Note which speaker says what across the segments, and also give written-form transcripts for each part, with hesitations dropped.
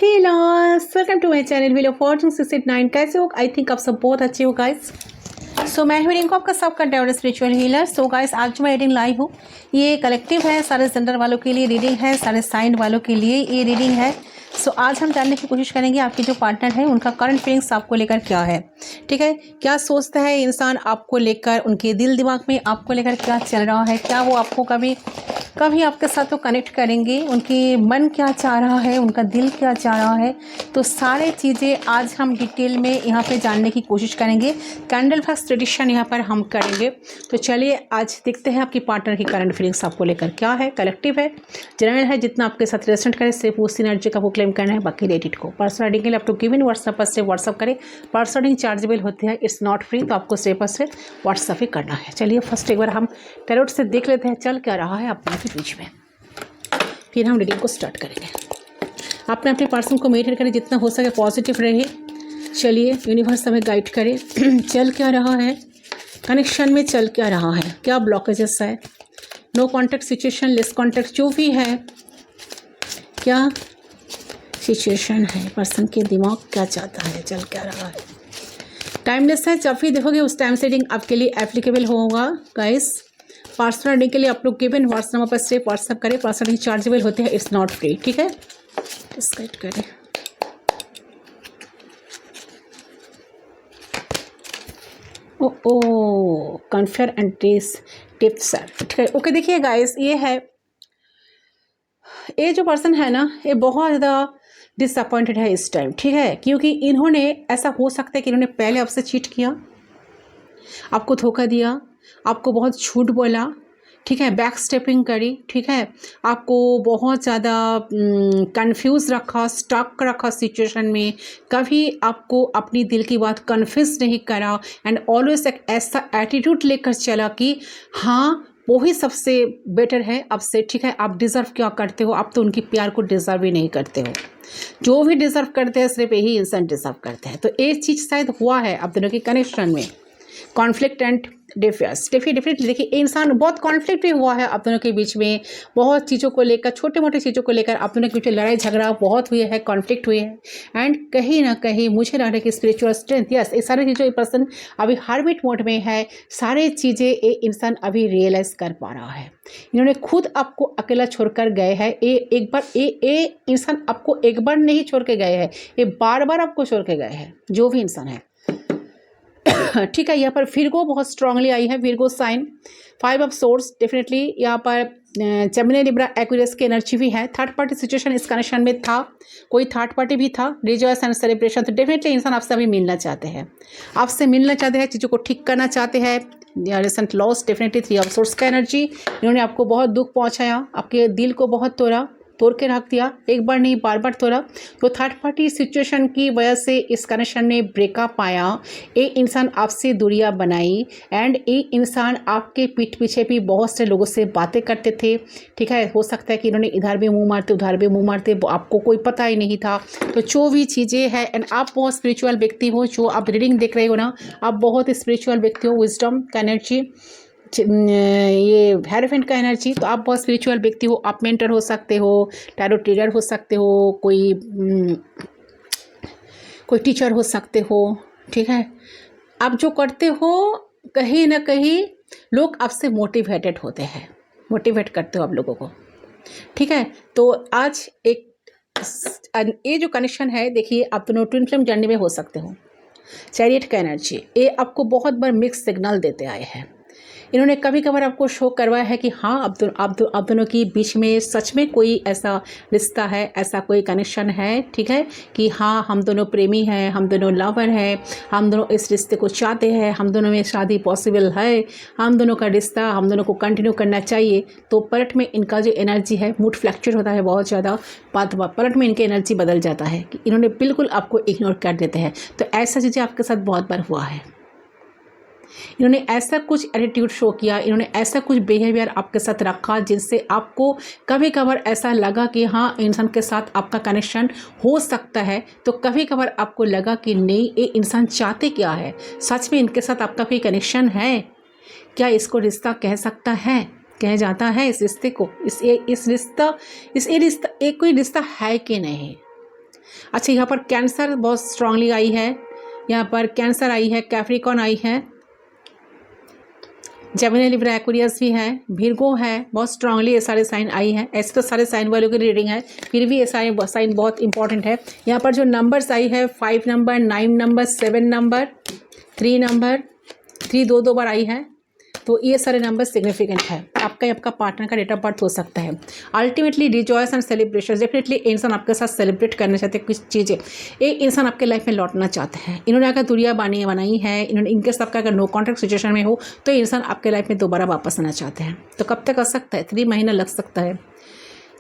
Speaker 1: हे लॉस, welcome to my channel wheel of fortune 689। कैसे हो? आई थिंक आप सब बहुत अच्छे हो गाइस। सो मैं हूँ रिंकू, आपका सबका develop spiritual healer. So guys, आज जो मैं रीडिंग लाई हूँ ये कलेक्टिव है, सारे जेंडर वालों के लिए रीडिंग है, सारे साइन वालों के लिए ये रीडिंग है। सो आज हम जानने की कोशिश करेंगे आपके जो पार्टनर है उनका करंट फीलिंग्स आपको लेकर क्या है। ठीक है, क्या सोचता है इंसान आपको लेकर, उनके दिल दिमाग में आपको लेकर क्या चल रहा है, क्या वो आपको कभी कभी आपके साथ वो कनेक्ट करेंगे, उनकी मन क्या चाह रहा है, उनका दिल क्या चाह रहा है। तो सारे चीज़ें आज हम डिटेल में यहाँ पे जानने की कोशिश करेंगे। कैंडल फैक्स ट्रेडिशन यहाँ पर हम करेंगे। तो चलिए आज देखते हैं आपकी पार्टनर की करंट फीलिंग्स आपको लेकर क्या है। कलेक्टिव है, जनरल है, जितना आपके साथ रेजिस्टेंट करे सिर्फ उस एनर्जी का वो क्लेम करना है, बाकी रेडिट को। पर्सनल रीडिंग के लिए आप तो गिवन व्हाट्सएप पर से व्हाट्सअप करें। पर्सनल रीडिंग चार्जेबल होते हैं, इट्स नॉट फ्री, तो आपको सिर्फ और सिर्फ व्हाट्सअप ही करना है। चलिए फर्स्ट एक बार हम टैरोट से देख लेते हैं चल क्या रहा है अपने के बीच में, फिर हम रीडिंग को स्टार्ट करेंगे। आपने अपने पर्सन को मेडिटेट करें, जितना हो सके पॉजिटिव रहे। चलिए यूनिवर्स हमें गाइड करे चल क्या रहा है, कनेक्शन में चल क्या रहा है, क्या ब्लॉकेजेस है, no contact situation, less contact, जो भी है क्या सिचुएशन है, पर्सन के दिमाग क्या चाहता है, चल क्या रहा है। टाइमलेस है, जब भी देखोगे उस टाइम से रीडिंग आपके लिए एप्लीकेबल होगा गाइस। पर्सनल रीडिंग के लिए आप लोग गिवन व्हाट्सएप नंबर पर से व्हाट्सएप करें। पर्सनल रीडिंग चार्जेबल होते हैं, इट्स नॉट फ्री। ठीक है, डिस्कस करें। ओ कन्फेयर एंड टिप्स है। ठीक है, ओके। देखिए गाइस, ये जो पर्सन है ना, ये बहुत ज़्यादा डिसअपॉइंटेड है इस टाइम। ठीक है, क्योंकि इन्होंने, ऐसा हो सकता है कि इन्होंने पहले आपसे चीट किया, आपको धोखा दिया, आपको बहुत झूठ बोला। ठीक है, बैक स्टेपिंग करी। ठीक है, आपको बहुत ज़्यादा कंफ्यूज रखा, स्टक रखा सिचुएशन में, कभी आपको अपनी दिल की बात कन्फ्यूज नहीं करा, एंड ऑलवेज एक ऐसा एटीट्यूड लेकर चला कि हाँ वो ही सबसे बेटर है अब से। ठीक है, आप डिज़र्व क्या करते हो, आप तो उनकी प्यार को डिज़र्व ही नहीं करते हो। जो भी डिज़र्व करते हैं सिर्फ यही इंसान डिज़र्व करते हैं। तो एक चीज़ शायद हुआ है आप दोनों के कनेक्शन में, कॉन्फ्लिक्ट एंड डिफरेंस। डेफिनेटली देखिए, इंसान बहुत कॉन्फ्लिक्ट भी हुआ है आप दोनों के बीच में, बहुत चीज़ों को लेकर, छोटे मोटे चीज़ों को लेकर आप दोनों के बीच लड़ाई झगड़ा बहुत हुए है, कॉन्फ्लिक्ट हुए हैं। एंड कहीं ना कहीं मुझे लग रहा है कि स्पिरिचुअल स्ट्रेंथ, यस, ये सारी चीज़ें पर्सन अभी हार्बिट मोड में है, सारी चीज़ें ये इंसान अभी रियलाइज़ कर पा रहा है। इन्होंने खुद आपको अकेला छोड़कर गए हैं। एक बार ये इंसान आपको एक बार नहीं छोड़ के गए हैं, ये बार बार आपको छोड़ के गए हैं, जो भी इंसान है। ठीक है, यहाँ पर फिरगो बहुत स्ट्रांगली आई है, फिरगो साइन, 5 ऑफ सोर्स। डेफिनेटली यहाँ पर जेमिनी, लिब्रा, एक्वेरियस की एनर्जी भी है। थर्ड पार्टी सिचुएशन इस कनेक्शन में था, कोई थर्ड पार्टी भी था, रिजॉयस एंड सेलिब्रेशन। तो डेफिनेटली इंसान आपसे अभी मिलना चाहते हैं, आपसे मिलना चाहते हैं, चीज़ों को ठीक करना चाहते हैं। Recent loss, definitely 3 of source का एनर्जी। इन्होंने आपको बहुत दुख पहुँचाया, आपके दिल को बहुत तोड़ के रख दिया, एक बार नहीं बार बार तोड़ा। तो थर्ड पार्टी सिचुएशन की वजह से इस कनेक्शन में ब्रेकअप आया, ये इंसान आपसे दूरियां बनाई, एंड ये इंसान आपके पीठ पीछे भी बहुत से लोगों से बातें करते थे। ठीक है, हो सकता है कि इन्होंने इधर भी मुंह मारते, उधर भी मुंह मारते, आपको कोई पता ही नहीं था। तो जो भी चीज़ें हैं, एंड आप बहुत स्पिरिचुअल व्यक्ति हो, जो आप रीडिंग देख रहे हो ना, आप बहुत स्पिरिचुअल व्यक्ति हो, विजडम का एनर्जी, ये हेरोफेंट का एनर्जी। तो आप बहुत स्पिरिचुअल व्यक्ति हो, आप मेंटर हो सकते हो, टैरो ट्रेडर हो सकते हो, कोई टीचर हो सकते हो। ठीक है, आप जो करते हो कहीं ना कहीं लोग आपसे मोटिवेटेड होते हैं, मोटिवेट करते हो आप लोगों को। ठीक है, तो आज ये जो कनेक्शन है, देखिए आप दोनों ट्विन फ्लेम जर्नी में हो सकते हो। चैरियट का एनर्जी, ये आपको बहुत बार मिक्स सिग्नल देते आए हैं। इन्होंने कभी कभार आपको शो करवाया है कि हाँ आप दोनों के बीच में सच में कोई ऐसा रिश्ता है, ऐसा कोई कनेक्शन है। ठीक है, कि हाँ हम दोनों प्रेमी हैं, हम दोनों लवर हैं, हम दोनों इस रिश्ते को चाहते हैं, हम दोनों में शादी पॉसिबल है, हम दोनों का रिश्ता हम दोनों को कंटिन्यू करना चाहिए। तो पलट में इनका जो एनर्जी है, मूड फ्लैक्चर होता है बहुत ज़्यादा, पलट में इनकी एनर्जी बदल जाता है कि इन्होंने बिल्कुल आपको इग्नोर कर देते हैं। तो ऐसा चीज़ें आपके साथ बहुत बार हुआ है। इन्होंने ऐसा कुछ एटीट्यूड शो किया, इन्होंने ऐसा कुछ बिहेवियर आपके साथ रखा जिनसे आपको कभी कभार ऐसा लगा कि हाँ इंसान के साथ आपका कनेक्शन हो सकता है। तो कभी कभार आपको लगा कि नहीं, ये इंसान चाहते क्या है, सच में इनके साथ आपका कोई कनेक्शन है क्या, इसको रिश्ता कह सकता है, कह जाता है इस रिश्ते को, इस रिश्ता एक कोई रिश्ता है कि नहीं। अच्छा, यहाँ पर कैंसर बहुत स्ट्रांगली आई है, यहाँ पर कैंसर आई है, कैप्रिकॉर्न आई है, जेमिनी, लिब्रा, एक्वेरियस भी है, विर्गो है, बहुत स्ट्रांगली ये सारे साइन आई हैं। ऐसे तो सारे साइन वालों की रीडिंग है, फिर भी ये सारे साइन बहुत इंपॉर्टेंट है। यहाँ पर जो नंबर्स आई है 5 नंबर, 9 नंबर, 7 नंबर, 3 नंबर, 3 2 बार आई है, तो ये सारे नंबर सिग्निफिकेंट है। आपका पार्टनर का डेट ऑफ बर्थ हो सकता है। Ultimately rejoice and celebration, definitely इंसान आपके साथ सेलिब्रेट करना चाहते हैं कुछ चीज़ें। एक इंसान आपके लाइफ में लौटना चाहते हैं। इन्होंने अगर दूरियां बनाई है, इन्होंने इनके साथ का अगर नो कॉन्ट्रैक्ट सिचुएशन में हो तो इंसान आपके लाइफ में दोबारा वापस आना चाहते हैं। तो कब तक आ सकता है? 3 महीना लग सकता है।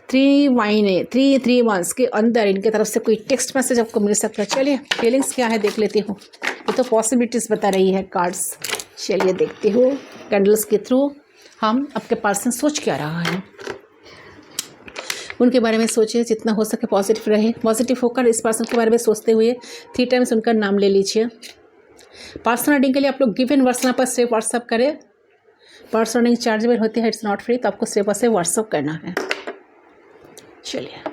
Speaker 1: 3 महीने, 3 मंथ्स के अंदर इनके तरफ से कोई टेक्स्ट मैसेज आपको मिल सकता है। चलिए फीलिंग्स क्या है देख लेती हूँ। ये तो पॉसिबिलिटीज़ बता रही है कार्ड्स। चलिए देखती हूँ कैंडल्स के थ्रू हम आपके पर्सन सोच क्या रहा है। उनके बारे में सोचिए, जितना हो सके पॉजिटिव रहे। पॉजिटिव होकर इस पर्सन के बारे में सोचते हुए 3 टाइम्स उनका नाम ले लीजिए। पर्सनल रीडिंग के लिए आप लोग गिवन वर्सन पर सिर्फ व्हाट्सअप करें। पर्सनल रीडिंग चार्जेबल होती है, इट्स नॉट फ्री, तो आपको सिर्फ और सिर्फ व्हाट्सअप करना है। चलिए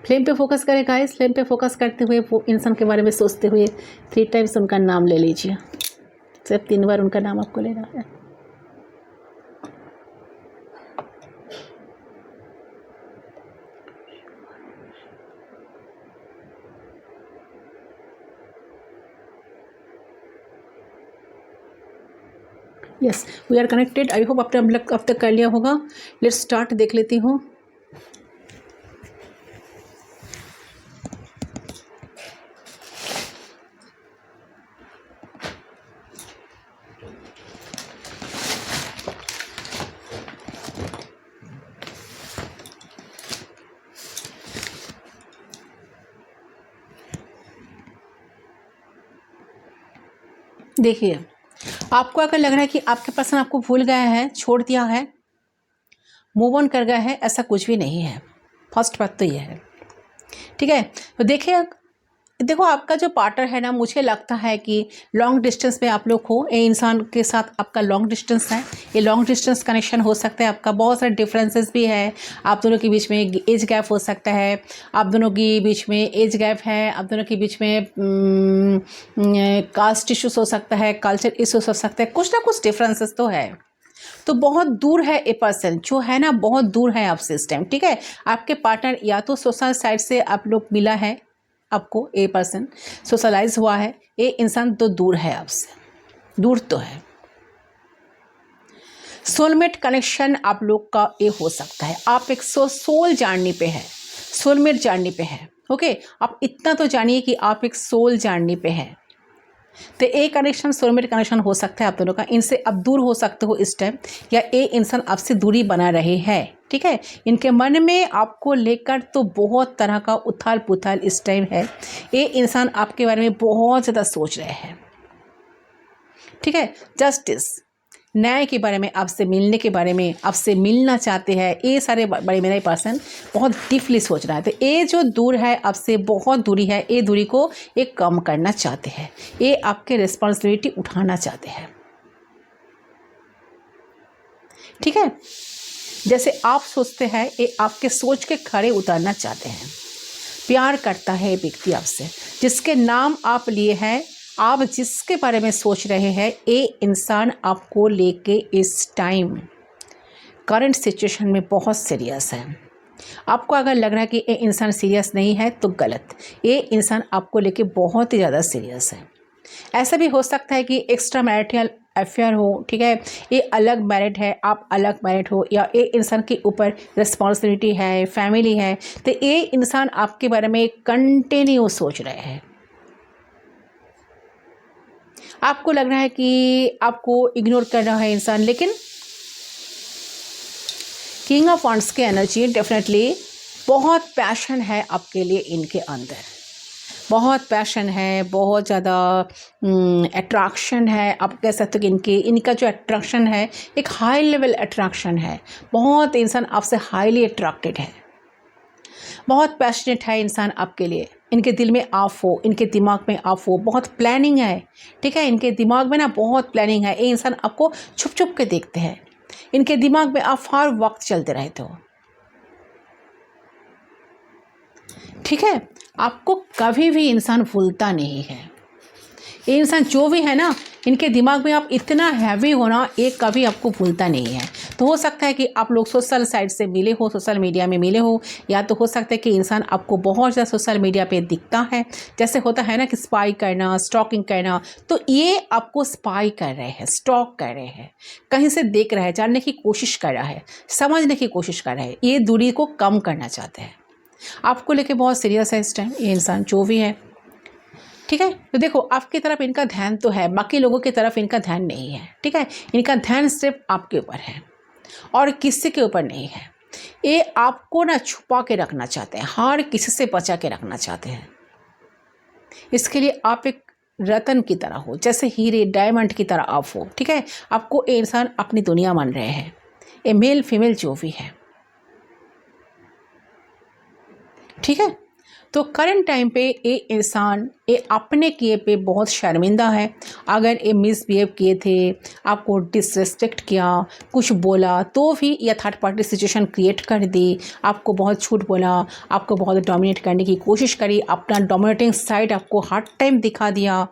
Speaker 1: फ्लेम पे फोकस करें गाइस। फ्लेम पे फोकस करते हुए वो इंसान के बारे में सोचते हुए 3 टाइम्स उनका नाम ले लीजिए। सिर्फ 3 बार उनका नाम आपको लेना है। Yes, we are connected. I hope आपने अब तक कर लिया होगा। लेट्स स्टार्ट, देख लेती हूँ। देखिए, आपको अगर लग रहा है कि आपके पर्सन आपको भूल गया है, छोड़ दिया है, मूव ऑन कर गया है, ऐसा कुछ भी नहीं है। फर्स्ट बात तो ये है, ठीक है। तो देखिए, देखो आपका जो पार्टनर है ना, मुझे लगता है कि लॉन्ग डिस्टेंस में आप लोग हो। ये इंसान के साथ आपका लॉन्ग डिस्टेंस है, ये लॉन्ग डिस्टेंस कनेक्शन हो सकता है आपका। बहुत सारे डिफरेंसेस भी है आप दोनों के बीच में। एज गैप हो सकता है, आप दोनों के बीच में एज गैप है, आप दोनों के बीच में कास्ट इश्यूज हो सकता है, कल्चर इश्यूज हो सकता है, कुछ ना कुछ डिफरेंसेस तो है। तो बहुत दूर है ये पर्सन, जो है ना बहुत दूर है आपसे इस टाइम, ठीक है। आपके पार्टनर या तो सोशल साइड से आप लोग मिला है, आपको ये पर्सन सोशलाइज हुआ है, ये इंसान तो दूर है आपसे, दूर तो है। सोलमेट कनेक्शन आप लोग का ये हो सकता है। आप एक सोल जानने पे है, सोलमेट जानने पे है, ओके। आप इतना तो जानिए कि आप एक सोल जानने पे है। तो ये कनेक्शन सोलमेट कनेक्शन हो सकता है आप दोनों का। इनसे अब दूर हो सकते हो इस टाइम, या ये इंसान आपसे दूरी बना रहे हैं, ठीक है। इनके मन में आपको लेकर तो बहुत तरह का उथल पुथल इस टाइम है। ये इंसान आपके बारे में बहुत ज़्यादा सोच रहे हैं, ठीक है। जस्टिस, न्याय के बारे में, आपसे मिलने के बारे में, आपसे मिलना चाहते हैं, ये सारे बड़े मेरा पर्सन बहुत डीपली सोच रहा है। तो ये जो दूर है आपसे, बहुत दूरी है, ये दूरी को ये कम करना चाहते हैं, ये आपके रिस्पॉन्सिबिलिटी उठाना चाहते हैं, ठीक है। जैसे आप सोचते हैं, ये आपके सोच के खड़े उतारना चाहते हैं। प्यार करता है व्यक्ति आपसे, जिसके नाम आप लिए हैं, आप जिसके बारे में सोच रहे हैं, ये इंसान आपको लेके इस टाइम करंट सिचुएशन में बहुत सीरियस है। आपको अगर लग रहा है कि ये इंसान सीरियस नहीं है तो गलत, ये इंसान आपको लेके बहुत ही ज़्यादा सीरियस है। ऐसा भी हो सकता है कि एक्स्ट्रा मैरिटल अफेयर हो, ठीक है। ये अलग मैरिड है, आप अलग मैरिड हो, या ये इंसान के ऊपर रिस्पॉन्सिबिलिटी है, फैमिली है, तो ये इंसान आपके बारे में कंटिन्यू सोच रहे हैं। आपको लग रहा है कि आपको इग्नोर कर रहा है इंसान, लेकिन किंग ऑफ वांड्स के एनर्जी डेफिनेटली बहुत पैशन है आपके लिए इनके अंदर, बहुत पैशन है, बहुत ज़्यादा अट्रैक्शन है। आप कह सकते हो कि इनका जो अट्रैक्शन है एक हाई लेवल अट्रैक्शन है। बहुत इंसान आपसे हाईली अट्रैक्टेड है, बहुत पैशनेट है इंसान आपके लिए। इनके दिल में आप हो, इनके दिमाग में आप हो, बहुत प्लानिंग है, ठीक है। इनके दिमाग में ना बहुत प्लानिंग है। ये इंसान आपको छुप छुप के देखते हैं, इनके दिमाग में आप हर वक्त चलते रहते हो, ठीक है, आपको कभी भी इंसान भूलता नहीं है। ये इंसान जो भी है ना, इनके दिमाग में आप इतना हैवी हो ना, ये कभी आपको भूलता नहीं है। तो हो सकता है कि आप लोग सोशल साइट से मिले हो, सोशल मीडिया में मिले हो, या तो हो सकता है कि इंसान आपको बहुत ज़्यादा सोशल मीडिया पे दिखता है। जैसे होता है ना कि स्पाई करना, स्टॉकिंग करना, तो ये आपको स्पाई कर रहे हैं, स्टॉक कर रहे हैं, कहीं से देख रहे हैं, जानने की कोशिश कर रहा है, समझने की कोशिश कर रहे हैं, ये दूरी को कम करना चाहते हैं। आपको लेके बहुत सीरियस है इस टाइम ये इंसान जो भी है। ठीक है, तो देखो आपकी तरफ इनका ध्यान तो है, बाकी लोगों की तरफ इनका ध्यान नहीं है। ठीक है, इनका ध्यान सिर्फ आपके ऊपर है और किसी के ऊपर नहीं है। ये आपको ना छुपा के रखना चाहते हैं, हर किसी से बचा के रखना चाहते हैं। इसके लिए आप एक रतन की तरह हो, जैसे हीरे डायमंड की तरह आप हो। ठीक है, आपको ये इंसान अपनी दुनिया मान रहे हैं, ये मेल फीमेल जो भी है। ठीक है, तो करंट टाइम पे ये इंसान ये अपने किए पे बहुत शर्मिंदा है। अगर ये मिसबिहेव किए थे, आपको डिसरिस्पेक्ट किया, कुछ बोला, तो भी या थर्ड पार्टी सिचुएशन क्रिएट कर दी, आपको बहुत झूठ बोला, आपको बहुत डोमिनेट करने की कोशिश करी, अपना डोमिनेटिंग साइड आपको हर टाइम दिखा दिया,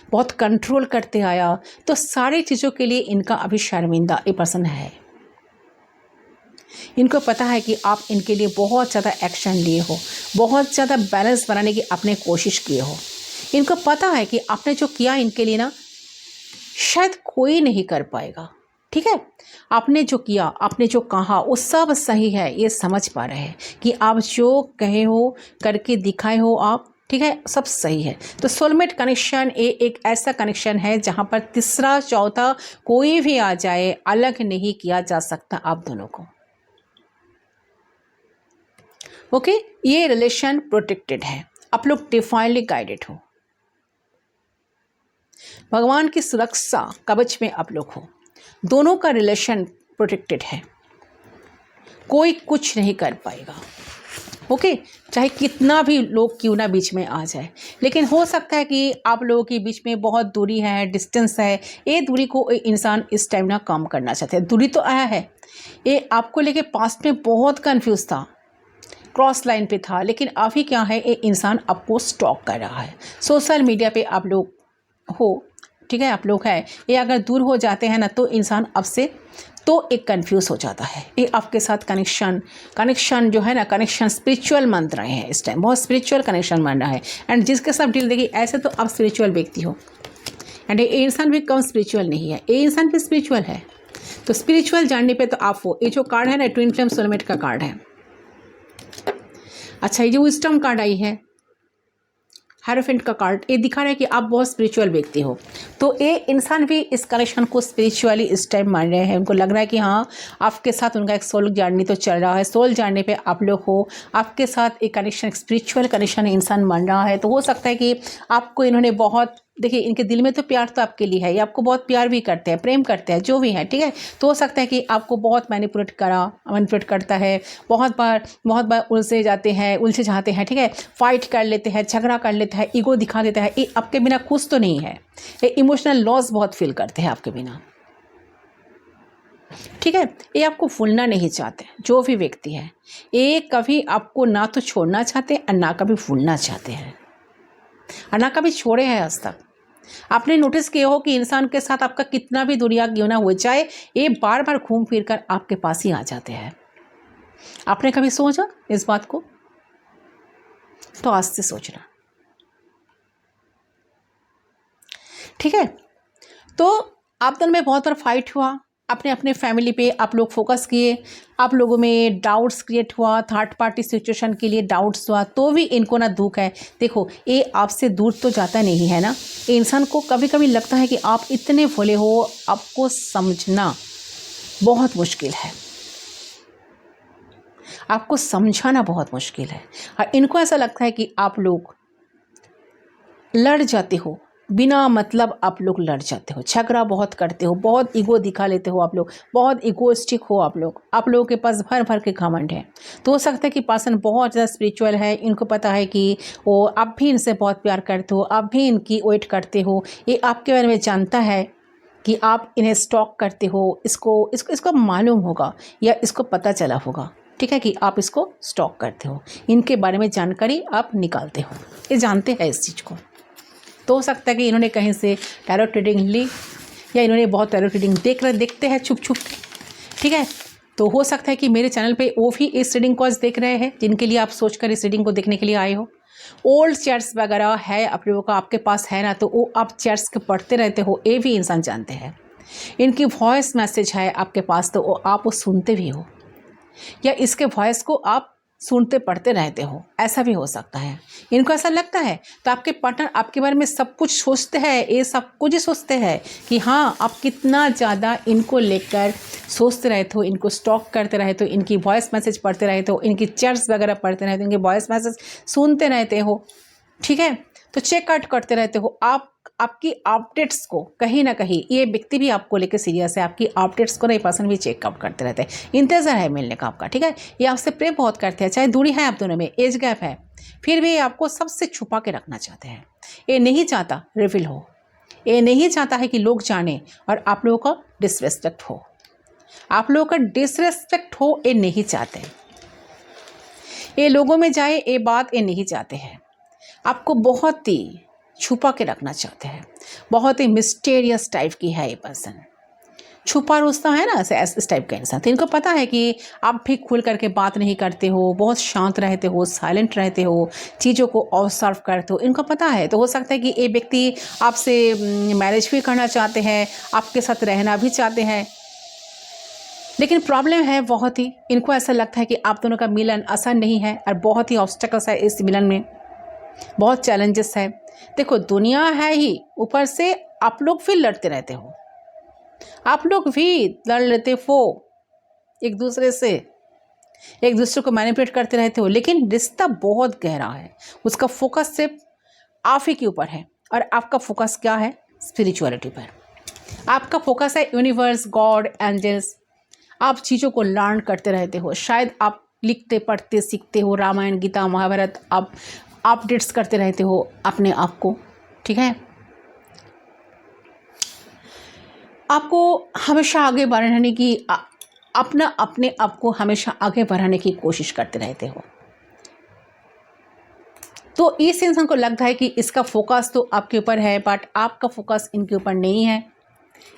Speaker 1: बहुत कंट्रोल करते आया, तो सारी चीज़ों के लिए इनका अभी शर्मिंदा ये पर्सन है। इनको पता है कि आप इनके लिए बहुत ज़्यादा एक्शन लिए हो, बहुत ज़्यादा बैलेंस बनाने की आपने कोशिश की हो। इनको पता है कि आपने जो किया इनके लिए ना, शायद कोई नहीं कर पाएगा। ठीक है, आपने जो किया, आपने जो कहा, वो सब सही है, ये समझ पा रहे हैं कि आप जो कहे हो, करके दिखाए हो आप, ठीक है, सब सही है। तो सोलमेट कनेक्शन ये एक ऐसा कनेक्शन है जहाँ पर तीसरा चौथा कोई भी आ जाए, अलग नहीं किया जा सकता आप दोनों को। ओके, ये रिलेशन प्रोटेक्टेड है, आप लोग डिफाइनली गाइडेड हो, भगवान की सुरक्षा कवच में आप लोग हो, दोनों का रिलेशन प्रोटेक्टेड है, कोई कुछ नहीं कर पाएगा। ओके, चाहे कितना भी लोग क्यों ना बीच में आ जाए, लेकिन हो सकता है कि आप लोगों के बीच में बहुत दूरी है, डिस्टेंस है, ये दूरी को इंसान इस टाइम ना कम करना चाहते हैं। दूरी तो आया है, ये आपको लेके पास्ट में बहुत कंफ्यूज था, क्रॉस लाइन पे था, लेकिन अभी क्या है, ये इंसान आपको स्टॉक कर रहा है। सोशल मीडिया पे आप लोग हो, ठीक है, आप लोग हैं, ये अगर दूर हो जाते हैं ना, तो इंसान आपसे तो एक कंफ्यूज हो जाता है। ये आपके साथ कनेक्शन जो है ना, कनेक्शन स्पिरिचुअल मान रहे हैं इस टाइम, बहुत स्पिरिचुअल कनेक्शन मान रहा है। एंड जिसके साथ डील देखिए, ऐसे तो आप स्पिरिचुअल व्यक्ति हो, एंड ये इंसान भी कम स्पिरिचुअल नहीं है, ये इंसान भी स्पिरिचुअल है। तो स्पिरिचुअल जानने पे तो आप हो। ये जो कार्ड है ना, ट्विन फ्लेम सोलमेट का कार्ड है। अच्छा, ये जो विजडम कार्ड आई है, हेरोफेंट का कार्ड, ये दिखा रहा है कि आप बहुत स्पिरिचुअल व्यक्ति हो। तो ये इंसान भी इस कनेक्शन को स्पिरिचुअली इस टाइम मान रहे हैं। उनको लग रहा है कि हाँ, आपके साथ उनका एक सोल जर्नी तो चल रहा है, सोल जर्नी पे आप लोग हो, आपके साथ एक कनेक्शन, स्पिरिचुअल कनेक्शन इंसान मान रहा है। तो हो सकता है कि आपको इन्होंने बहुत, देखिए इनके दिल में तो प्यार तो आपके लिए है, ये आपको बहुत प्यार भी करते हैं, प्रेम करते हैं, जो भी है। ठीक है, तो हो सकता है कि आपको बहुत मैनिपुलेट करता है, बहुत बार उलझे जाते हैं। ठीक है, फाइट कर लेते हैं, झगड़ा कर लेते हैं, ईगो दिखा देता है, ये आपके बिना खुश तो नहीं है, ये इमोशनल लॉस बहुत फील करते हैं आपके बिना। ठीक है, ये आपको भूलना नहीं चाहते, जो भी व्यक्ति है, ये कभी आपको ना तो छोड़ना चाहते और ना कभी भूलना चाहते हैं, और ना कभी छोड़े हैं आज तक। आपने नोटिस किया हो कि इंसान के साथ आपका कितना भी दुनिया क्यों ना हो जाए, ये बार बार घूम फिर कर आपके पास ही आ जाते हैं। आपने कभी सोचा इस बात को? तो आज से सोचना। ठीक है, तो आप दोनों में बहुत बार फाइट हुआ, अपने अपने फैमिली पे आप लोग फोकस किए, आप लोगों में डाउट्स क्रिएट हुआ, थर्ड पार्टी सिचुएशन के लिए डाउट्स हुआ, तो भी इनको ना दुख है। देखो, ये आपसे दूर तो जाता नहीं है ना, इंसान को कभी कभी लगता है कि आप इतने भोले हो, आपको समझना बहुत मुश्किल है, आपको समझाना बहुत मुश्किल है। और इनको ऐसा लगता है कि आप लोग लड़ जाते हो, बिना मतलब आप लोग लड़ जाते हो, झगड़ा बहुत करते हो, बहुत ईगो दिखा लेते हो आप लोग, बहुत ईगोइस्टिक हो आप लोगों के पास भर भर के घमंड है। तो हो सकता है कि पर्सन बहुत ज़्यादा स्पिरिचुअल है, इनको पता है कि वो आप भी इनसे बहुत प्यार करते हो, आप भी इनकी वेट करते हो, ये आपके बारे में जानता है कि आप इन्हें स्टॉक करते हो, इसको मालूम होगा या इसको पता चला होगा। ठीक है, कि आप इसको स्टॉक करते हो, इनके बारे में जानकारी आप निकालते हो, ये जानते हैं इस चीज़ को। तो हो सकता है कि इन्होंने कहीं से टैरो रीडिंग ली, या इन्होंने बहुत टैरो रीडिंग देखते हैं छुप छुप के, ठीक है। तो हो सकता है कि मेरे चैनल पे वो भी इस रीडिंग को आज देख रहे हैं जिनके लिए आप सोचकर इस रीडिंग को देखने के लिए आए हो। ओल्ड चैट्स वगैरह है आप लोगों का, आपके पास है ना, तो वो आप चैट्स के पढ़ते रहते हो, ये भी इंसान जानते हैं। इनकी वॉइस मैसेज है आपके पास, तो आप वो सुनते भी हो, या इसके वॉइस को आप सुनते पढ़ते रहते हो, ऐसा भी हो सकता है। इनको ऐसा लगता है, तो आपके पार्टनर आपके बारे में सब कुछ सोचते हैं, ये सब कुछ ही सोचते हैं कि हाँ, आप कितना ज़्यादा इनको लेकर सोचते रहते हो, इनको स्टॉक करते रहते हो, इनकी वॉइस मैसेज पढ़ते रहते हो, इनकी चैट्स वगैरह पढ़ते रहते हो, इनके वॉइस मैसेज सुनते रहते हो, ठीक है। तो चेकआउट करते रहते हो, आपकी अपडेट्स को कहीं ना कहीं, ये व्यक्ति भी आपको लेकर सीरियस है, आपकी अपडेट्स को, नहीं पर्सन भी चेकआउट करते रहते हैं, इंतज़ार है मिलने का आपका, ठीक है। ये आपसे प्रेम बहुत करते हैं, चाहे दूरी है आप दोनों में, एज गैप है, फिर भी ये आपको सबसे छुपा के रखना चाहते हैं। ये नहीं चाहता रिवील हो, ये नहीं चाहता है कि लोग जाने और आप लोगों का डिसरेस्पेक्ट हो, आप लोगों का डिसरेस्पेक्ट हो, ये नहीं चाहते। ये लोगों में जाए ये बात ये नहीं चाहते हैं, आपको बहुत ही छुपा के रखना चाहते हैं, बहुत ही मिस्टीरियस टाइप की है ये पर्सन, छुपा रुस्तम है ना, इस टाइप का इंसान। तो इनको पता है कि आप भी खुल करके बात नहीं करते हो, बहुत शांत रहते हो, साइलेंट रहते हो, चीज़ों को ऑब्जर्व करते हो, इनको पता है। तो हो सकता है कि ये व्यक्ति आपसे मैरिज भी करना चाहते हैं, आपके साथ रहना भी चाहते हैं, लेकिन प्रॉब्लम है बहुत ही, इनको ऐसा लगता है कि आप दोनों का मिलन आसान नहीं है और बहुत ही ऑब्स्टेकल्स है इस मिलन में, बहुत चैलेंजेस है। देखो दुनिया है ही, ऊपर से आप लोग फिर लड़ते रहते हो, आप लोग भी लड़ लेते हो एक दूसरे से, एक दूसरे को मैनिपुलेट करते रहते हो, लेकिन रिश्ता बहुत गहरा है, उसका फोकस सिर्फ आप ही के ऊपर है। और आपका फोकस क्या है? स्पिरिचुअलिटी पर। आपका फोकस है यूनिवर्स, गॉड, एंजल्स। आप चीज़ों को लर्न करते रहते हो, शायद आप लिखते पढ़ते सीखते हो, रामायण गीता महाभारत, आप अपडेट्स करते रहते हो अपने आप को, ठीक है। आपको हमेशा आगे बढ़ाने की अपने आप को हमेशा आगे बढ़ाने की कोशिश करते रहते हो। तो इस इंसान को लगता है कि इसका फोकस तो आपके ऊपर है, बट आपका फोकस इनके ऊपर नहीं है।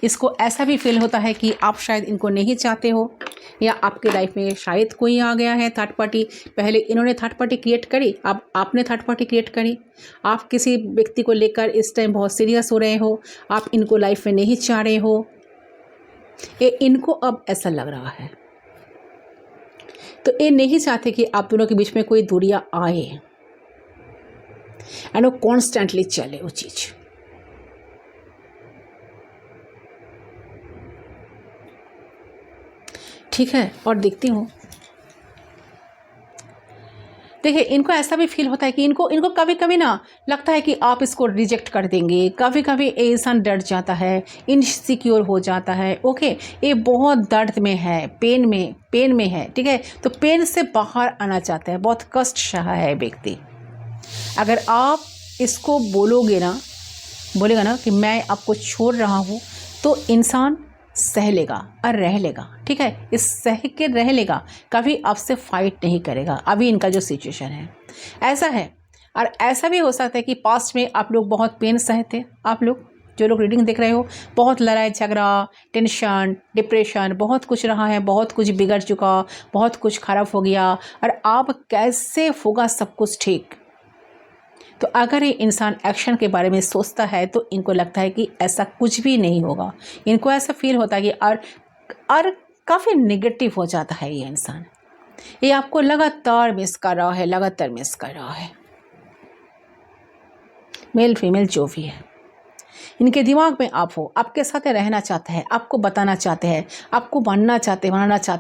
Speaker 1: इसको ऐसा भी फील होता है कि आप शायद इनको नहीं चाहते हो, या आपके लाइफ में शायद कोई आ गया है थर्ड पार्टी। पहले इन्होंने थर्ड पार्टी क्रिएट करी, अब आपने थर्ड पार्टी क्रिएट करी। आप किसी व्यक्ति को लेकर इस टाइम बहुत सीरियस हो रहे हो, आप इनको लाइफ में नहीं चाह रहे हो, ये इनको अब ऐसा लग रहा है। तो ये नहीं चाहते कि आप दोनों के बीच में कोई दूरियां आए, एंड वो कॉन्स्टेंटली चले वो चीज़। ठीक है, और देखती हूँ, देखिए इनको ऐसा भी फील होता है कि इनको कभी कभी ना लगता है कि आप इसको रिजेक्ट कर देंगे। कभी कभी इंसान डर जाता है, इनसिक्योर हो जाता है। ओके, ये बहुत दर्द में है, पेन में है, ठीक है। तो पेन से बाहर आना चाहता है, बहुत कष्ट सहा है व्यक्ति। अगर आप इसको बोलेगा ना कि मैं आपको छोड़ रहा हूँ, तो इंसान सह लेगा और रह लेगा, ठीक है। इस सह के रह लेगा, कभी आपसे फाइट नहीं करेगा। अभी इनका जो सिचुएशन है ऐसा है। और ऐसा भी हो सकता है कि पास्ट में आप लोग बहुत पेन सहते, आप लोग जो लोग रीडिंग देख रहे हो, बहुत लड़ाई झगड़ा, टेंशन, डिप्रेशन, बहुत कुछ रहा है, बहुत कुछ बिगड़ चुका, बहुत कुछ खराब हो गया, और आप कैसे होगा सब कुछ ठीक। तो अगर ये इंसान एक्शन के बारे में सोचता है, तो इनको लगता है कि ऐसा कुछ भी नहीं होगा। इनको ऐसा फील होता है कि और काफ़ी नेगेटिव हो जाता है ये इंसान। ये आपको लगातार मिस कर रहा है, मेल फीमेल जो भी है। इनके दिमाग में आप हो, आपके साथ रहना चाहते हैं, आपको बताना चाहते हैं, आपको बनाना चाहते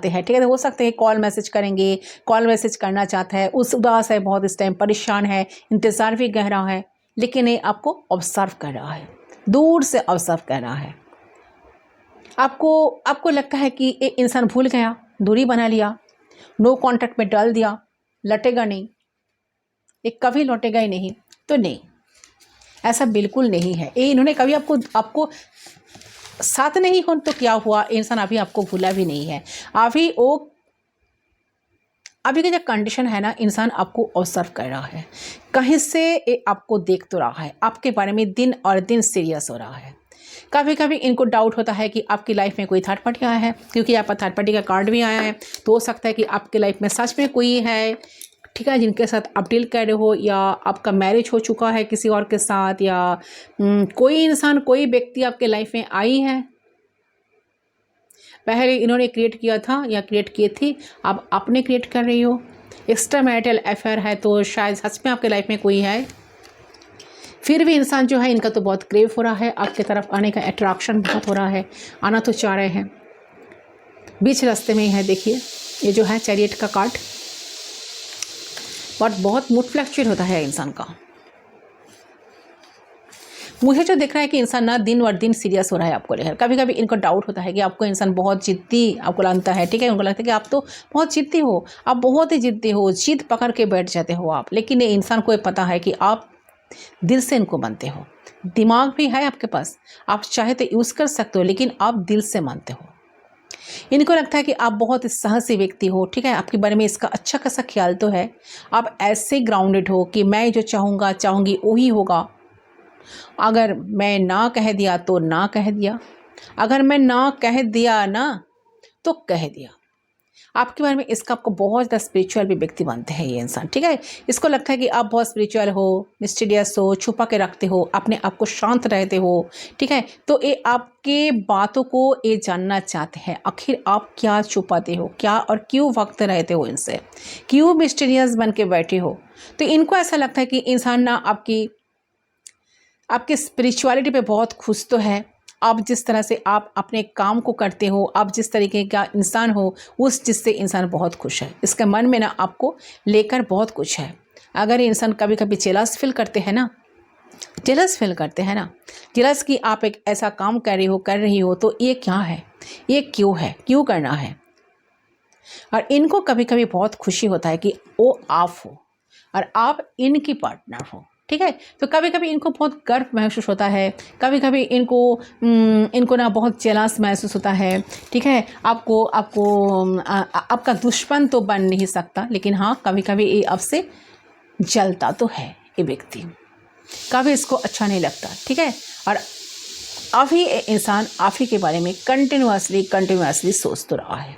Speaker 1: हैं, ठीक है। तो हो सकते हैं कॉल मैसेज करेंगे, कॉल मैसेज करना चाहता है, उदास है बहुत, इस टाइम परेशान है, इंतज़ार भी गहरा है, लेकिन ये आपको ऑब्जर्व कर रहा है, दूर से ऑब्जर्व कर रहा है। आपको लगता है कि ये इंसान भूल गया, दूरी बना लिया, नो कॉन्टैक्ट में डाल दिया, लौटेगा नहीं, ये कभी लौटेगा ही नहीं। तो नहीं, ऐसा बिल्कुल नहीं है। ये इन्होंने कभी आपको साथ नहीं हो तो क्या हुआ, इंसान अभी आपको भूला भी नहीं है। अभी वो अभी का जो कंडीशन है ना, इंसान आपको ऑब्जर्व कर रहा है, कहीं से ये आपको देख तो रहा है, आपके बारे में दिन और दिन सीरियस हो रहा है। कभी कभी इनको डाउट होता है कि आपकी लाइफ में कोई थर्ड पार्टी आया है, क्योंकि आपका थर्ड पार्टी का कार्ड भी आया है, तो हो सकता है कि आपकी लाइफ में सच में कोई है, ठीक है, जिनके साथ आप डील कर रहे हो, या आपका मैरिज हो चुका है किसी और के साथ, या कोई इंसान, कोई व्यक्ति आपके लाइफ में आई है, पहले इन्होंने क्रिएट किया था या क्रिएट किए थे, अब आपने क्रिएट कर रही हो। एक्स्ट्रा मैरिटल अफेयर है, तो शायद सच में आपके लाइफ में कोई है। फिर भी इंसान जो है, इनका तो बहुत क्रेव हो रहा है, आपके तरफ आने का अट्रैक्शन बहुत हो रहा है, आना तो चाह रहे हैं, बीच रास्ते में ही है। देखिए ये जो है चैरियट का कार्ड, बट बहुत मूड फ्लक्चुएट होता है इंसान का। मुझे जो दिख रहा है कि इंसान ना दिन व दिन सीरियस हो रहा है आपको लेकर। कभी कभी इनको डाउट होता है कि आपको इंसान बहुत जिद्दी आपको लगता है, ठीक है, उनको लगता है कि आप तो बहुत जिद्दी हो, आप बहुत ही जिद्दी हो, जिद पकड़ के बैठ जाते हो आप। लेकिन ये इंसान को पता है कि आप दिल से इनको मानते हो, दिमाग भी है आपके पास, आप चाहे तो यूज़ कर सकते हो, लेकिन आप दिल से मानते हो। इनको लगता है कि आप बहुत साहसी व्यक्ति हो, ठीक है, आपके बारे में इसका अच्छा खासा ख्याल तो है, आप ऐसे ग्राउंडेड हो कि मैं जो चाहूँगी वही होगा। अगर मैं ना कह दिया तो ना कह दिया, अगर मैं ना कह दिया ना तो कह दिया। आपके बारे में इसका आपको बहुत ज़्यादा स्पिरिचुअल भी व्यक्ति बनते हैं ये इंसान, ठीक है। इसको लगता है कि आप बहुत स्पिरिचुअल हो, मिस्टीरियस हो, छुपा के रखते हो, अपने आप को शांत रहते हो, ठीक है। तो ये आपके बातों को ये जानना चाहते हैं, आखिर आप क्या छुपाते हो, क्या और क्यों वक्त रहते हो इनसे, क्यों मिस्टीरियस बन के बैठे हो। तो इनको ऐसा लगता है कि इंसान ना आपकी स्पिरिचुअलिटी पे बहुत खुश तो है, आप जिस तरह से आप अपने काम को करते हो, आप जिस तरीके का इंसान हो, उस चीज़ से इंसान बहुत खुश है। इसके मन में ना आपको लेकर बहुत कुछ है। अगर इंसान कभी कभी जेलस फील करते हैं ना, जेलस कि आप एक ऐसा काम कर रही हो, तो ये क्या है, ये क्यों है, क्यों करना है। और इनको कभी कभी बहुत खुशी होता है कि वो आप हो और आप इनकी पार्टनर हो, ठीक है। तो कभी कभी इनको बहुत गर्व महसूस होता है, कभी कभी इनको ना बहुत जेलस महसूस होता है, ठीक है। आपका दुश्मन तो बन नहीं सकता, लेकिन हाँ कभी कभी ये आपसे जलता तो है ये व्यक्ति, कभी इसको अच्छा नहीं लगता, ठीक है। और अभी ये इंसान आप ही के बारे में कंटिन्यूसली सोच तो रहा है,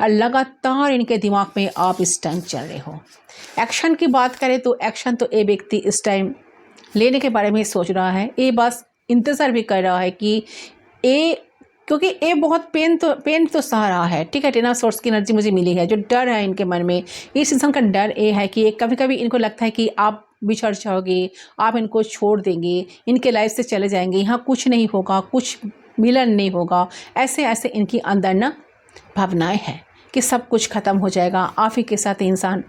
Speaker 1: और लगातार इनके दिमाग में आप इस टाइम चल रहे हो। एक्शन की बात करें तो एक्शन तो ये व्यक्ति इस टाइम लेने के बारे में सोच रहा है, ये बस इंतज़ार भी कर रहा है कि क्योंकि ये बहुत पेन तो सह रहा है, ठीक है। 10 ऑफ सोर्ड्स की एनर्जी मुझे मिली है। जो डर है इनके मन में, इस इंसान का डर ये है कि कभी कभी इनको लगता है कि आप बिछड़ जाओगे, आप इनको छोड़ देंगे, इनके लाइफ से चले जाएंगे, यहाँ कुछ नहीं होगा, कुछ मिलन नहीं होगा, ऐसे इनकी अंदर ना भावनाएं हैं कि सब कुछ ख़त्म हो जाएगा। आप ही के साथ इंसान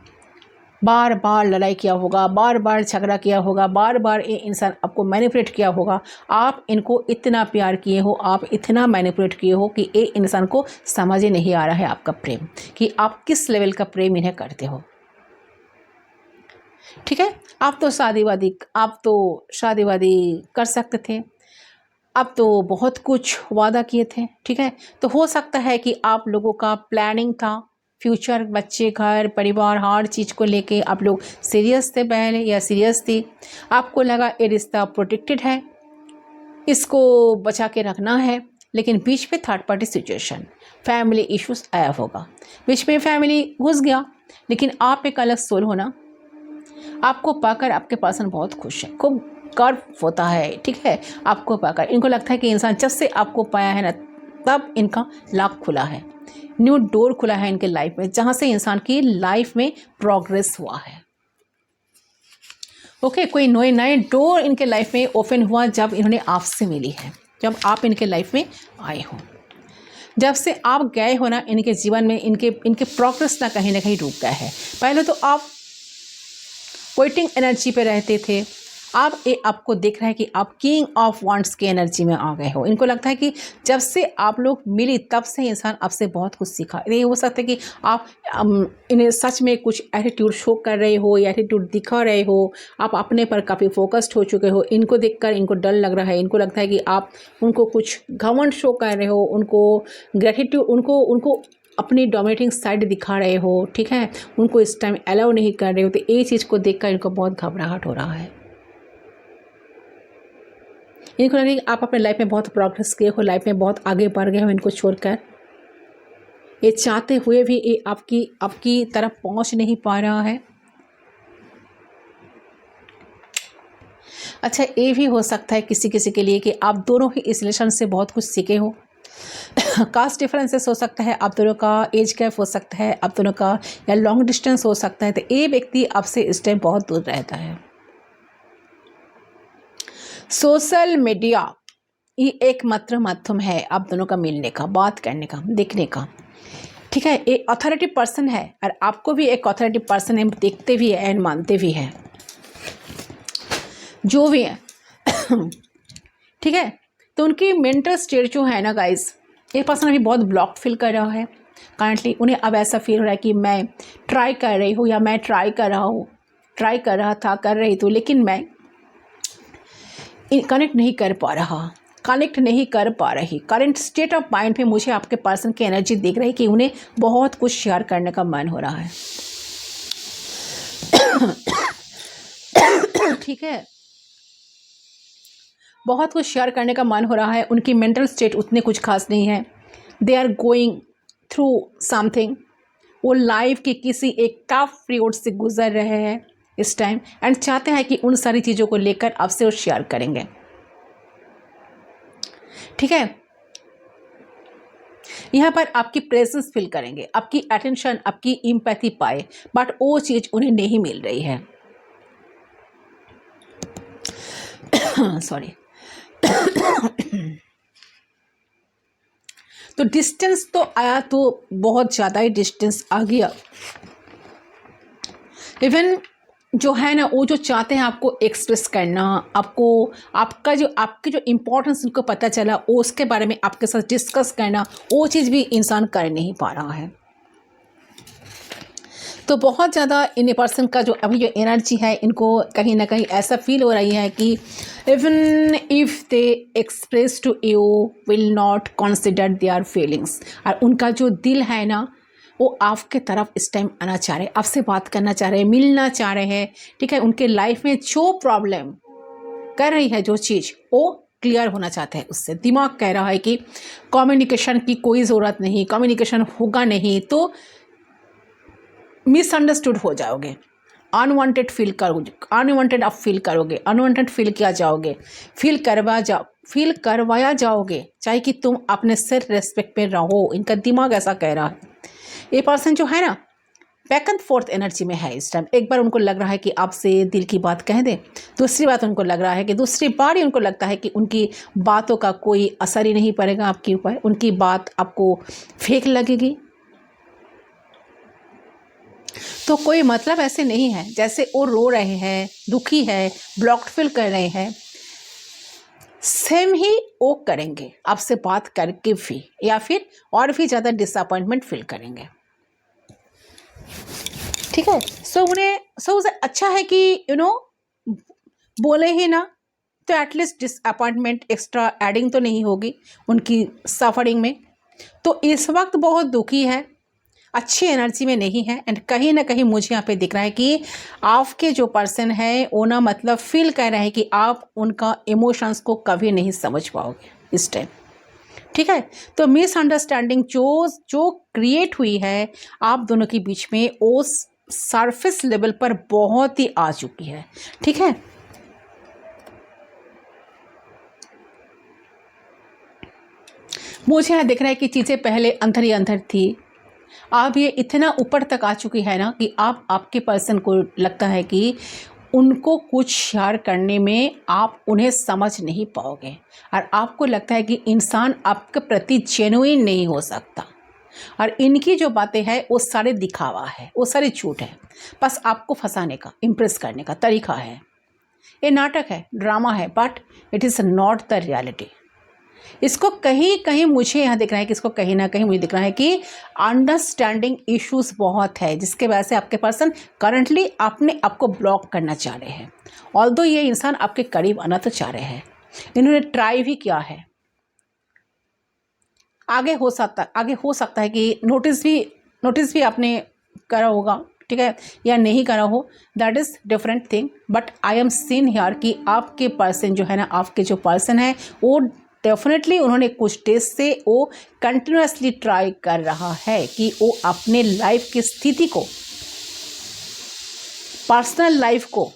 Speaker 1: बार बार लड़ाई किया होगा, बार बार झगड़ा किया होगा, बार बार ये इंसान आपको मैनिपुलेट किया होगा, आप इनको इतना प्यार किए हो, आप इतना मैनिपुलेट किए हो कि ये इंसान को समझ ही नहीं आ रहा है आपका प्रेम, कि आप किस लेवल का प्रेम इन्हें करते हो, ठीक है। आप तो शादीवादी कर सकते थे, अब तो बहुत कुछ वादा किए थे, ठीक है। तो हो सकता है कि आप लोगों का प्लानिंग था, फ्यूचर, बच्चे, घर, परिवार, हर चीज़ को लेके आप लोग सीरियस थे पहले, या सीरियस थी, आपको लगा ये रिश्ता प्रोटेक्टेड है, इसको बचा के रखना है। लेकिन बीच में third party situation, family issues आया होगा, बीच में फैमिली घुस गया, लेकिन आप एक अलग सोल हो ना, आपको पाकर आपके पर्सन बहुत खुश है, खूब गर्व होता है, ठीक है। आपको पाकर इनको लगता है कि इंसान जब से आपको पाया है ना, तब इनका लॉक खुला है, न्यू डोर खुला है इनके लाइफ में, जहाँ से इंसान की लाइफ में प्रोग्रेस हुआ है। ओके, कोई नए डोर इनके लाइफ में ओपन हुआ जब इन्होंने आपसे मिली है, जब आप इनके लाइफ में आए हो। जब से आप गए हो ना, इनके जीवन में इनके प्रोग्रेस ना कहीं रुक गया है। पहले तो आप वेटिंग एनर्जी पे रहते थे, अब ये आपको दिख रहा है कि आप किंग ऑफ वांड्स की एनर्जी में आ गए हो। इनको लगता है कि जब से आप लोग मिली, तब से इंसान आपसे बहुत कुछ सीखा। ये हो सकता है कि आप इन्हें सच में कुछ एटीट्यूड शो कर रहे हो, या एटीट्यूड दिखा रहे हो, आप अपने पर काफ़ी फोकस्ड हो चुके हो। इनको देखकर इनको डर लग रहा है, इनको लगता है कि आप उनको कुछ घमंड शो कर रहे हो, उनको ग्रेटिट्यूड, उनको अपनी डोमिनेटिंग साइड दिखा रहे हो, ठीक है, उनको इस टाइम अलाउ नहीं कर रहे हो, तो ये चीज़ को देखकर इनको बहुत घबराहट हो रहा है। इनको लगे कि आप अपने लाइफ में बहुत प्रोग्रेस किए हो, लाइफ में बहुत आगे बढ़ गए हो इनको छोड़कर। ये चाहते हुए भी ये आपकी तरफ पहुंच नहीं पा रहा है। अच्छा, ये भी हो सकता है किसी किसी के लिए कि आप दोनों ही इस रिलेशन से बहुत कुछ सीखे हो। कास्ट डिफरेंसेस हो सकता है, आप दोनों का एज गैप हो सकता है, आप दोनों का या लॉन्ग डिस्टेंस हो सकता है, तो ये व्यक्ति आपसे इस टाइम बहुत दूर रहता है। सोशल मीडिया ये एक मात्र माध्यम है आप दोनों का मिलने का, बात करने का, देखने का, ठीक है। एक अथॉरिटी पर्सन है और आपको भी एक अथॉरिटी पर्सन है, देखते भी है एंड मानते भी हैं, जो भी है। ठीक है, तो उनकी मेंटल स्टेट जो है ना गाइस, ये पर्सन अभी बहुत ब्लॉक्ड फील कर रहा है करंटली। उन्हें अब ऐसा फील हो रहा है कि मैं ट्राई कर रही हूँ या मैं ट्राई कर रहा हूँ, ट्राई कर रहा था, कर रही थी, लेकिन मैं कनेक्ट नहीं कर पा रहा, कनेक्ट नहीं कर पा रही। करंट स्टेट ऑफ माइंड में मुझे आपके पर्सन की एनर्जी दिख रही कि उन्हें बहुत कुछ शेयर करने का मन हो रहा है। ठीक है, बहुत कुछ शेयर करने का मन हो रहा है। उनकी मेंटल स्टेट उतने कुछ खास नहीं है। They are going through something, वो लाइफ के किसी एक टफ पीरियड से गुजर रहे हैं इस टाइम एंड चाहते हैं कि उन सारी चीज़ों को लेकर आपसे वो शेयर करेंगे। ठीक है, यहाँ पर आपकी प्रेजेंस फील करेंगे, आपकी अटेंशन, आपकी एम्पैथी पाए, बट वो चीज़ उन्हें नहीं मिल रही है। सॉरी। तो डिस्टेंस तो आया, तो बहुत ज़्यादा ही डिस्टेंस आ गया। इवन जो है ना, वो जो चाहते हैं आपको एक्सप्रेस करना, आपको आपकी जो इम्पोर्टेंस उनको पता चला, वो उसके बारे में आपके साथ डिस्कस करना, वो चीज़ भी इंसान कर नहीं पा रहा है। तो बहुत ज़्यादा इन पर्सन का जो अभी जो एनर्जी है, इनको कहीं ना कहीं ऐसा फील हो रही है कि even if they express to you will not consider their feelings. और उनका जो दिल है ना, वो आपके तरफ इस टाइम आना चाह रहे, आपसे बात करना चाह रहे, मिलना चाह रहे हैं। ठीक है, उनके लाइफ में जो प्रॉब्लम कर रही है, जो चीज़, वो क्लियर होना चाहते हैं उससे। दिमाग कह रहा है कि कम्युनिकेशन की कोई ज़रूरत नहीं, कम्युनिकेशन होगा नहीं तो मिसअंडरस्टूड हो जाओगे, अनवांटेड फील करोगे, अनवांटेड आप फील करोगे, अनवांटेड फील किया जाओगे, फील करवाया जाओगे, चाहे कि तुम अपने सेल्फ रेस्पेक्ट पे रहो। इनका दिमाग ऐसा कह रहा है। ये पर्सन जो है ना, बैक एंड फोर्थ एनर्जी में है इस टाइम। एक बार उनको लग रहा है कि आपसे दिल की बात कह दे, दूसरी बात उनको लग रहा है कि दूसरी बार ही उनको लगता है कि उनकी बातों का कोई असर ही नहीं पड़ेगा आपके ऊपर, उनकी बात आपको फेक लगेगी। तो कोई मतलब ऐसे नहीं है, जैसे वो रो रहे हैं, दुखी है, ब्लॉक्ड फील कर रहे हैं, सेम ही वो करेंगे आपसे बात करके भी, या फिर और भी ज़्यादा डिसअपॉइंटमेंट फील करेंगे। ठीक है, सो उसे अच्छा है कि बोले ही ना, तो एटलीस्ट डिसअपॉइंटमेंट एक्स्ट्रा एडिंग तो नहीं होगी उनकी सफरिंग में। तो इस वक्त बहुत दुखी है, अच्छी एनर्जी में नहीं है एंड कहीं ना कहीं मुझे यहाँ पे दिख रहा है कि आपके जो पर्सन है वो ना, मतलब फील कर रहे हैं कि आप उनका इमोशंस को कभी नहीं समझ पाओगे इस टाइम। ठीक है, तो मिसअंडरस्टैंडिंग जो क्रिएट हुई है आप दोनों के बीच में, वो सरफेस लेवल पर बहुत ही आ चुकी है। ठीक है, मुझे यहाँ दिख रहा है कि चीज़ें पहले अंदर ही अंदर थी, अब ये इतना ऊपर तक आ चुकी है ना कि आपके पर्सन को लगता है कि उनको कुछ शेयर करने में आप उन्हें समझ नहीं पाओगे, और आपको लगता है कि इंसान आपके प्रति जेन्युइन नहीं हो सकता, और इनकी जो बातें हैं वो सारे दिखावा है, वो सारे झूठ है, बस आपको फंसाने का, इम्प्रेस करने का तरीका है। ये नाटक है, ड्रामा है, but it is not the reality. इसको कहीं कहीं मुझे यहाँ दिख रहा है कि इसको कहीं ना कहीं मुझे दिख रहा है कि अंडरस्टैंडिंग इश्यूज बहुत है, जिसके वजह से आपके पर्सन करंटली अपने आपको ब्लॉक करना चाह रहे हैं। ऑल्दो ये इंसान आपके करीब आना तो चाह रहे हैं, इन्होंने ट्राई भी किया है, आगे हो सकता है कि नोटिस भी आपने करा होगा, ठीक है, या नहीं करा हो, that is different thing. But I am seen here कि आपके पर्सन जो है ना, आपके जो पर्सन है वो डेफिनेटली उन्होंने कुछ डेज से वो कंटिन्यूसली ट्राई कर रहा है कि वो अपने लाइफ की स्थिति को, पर्सनल लाइफ को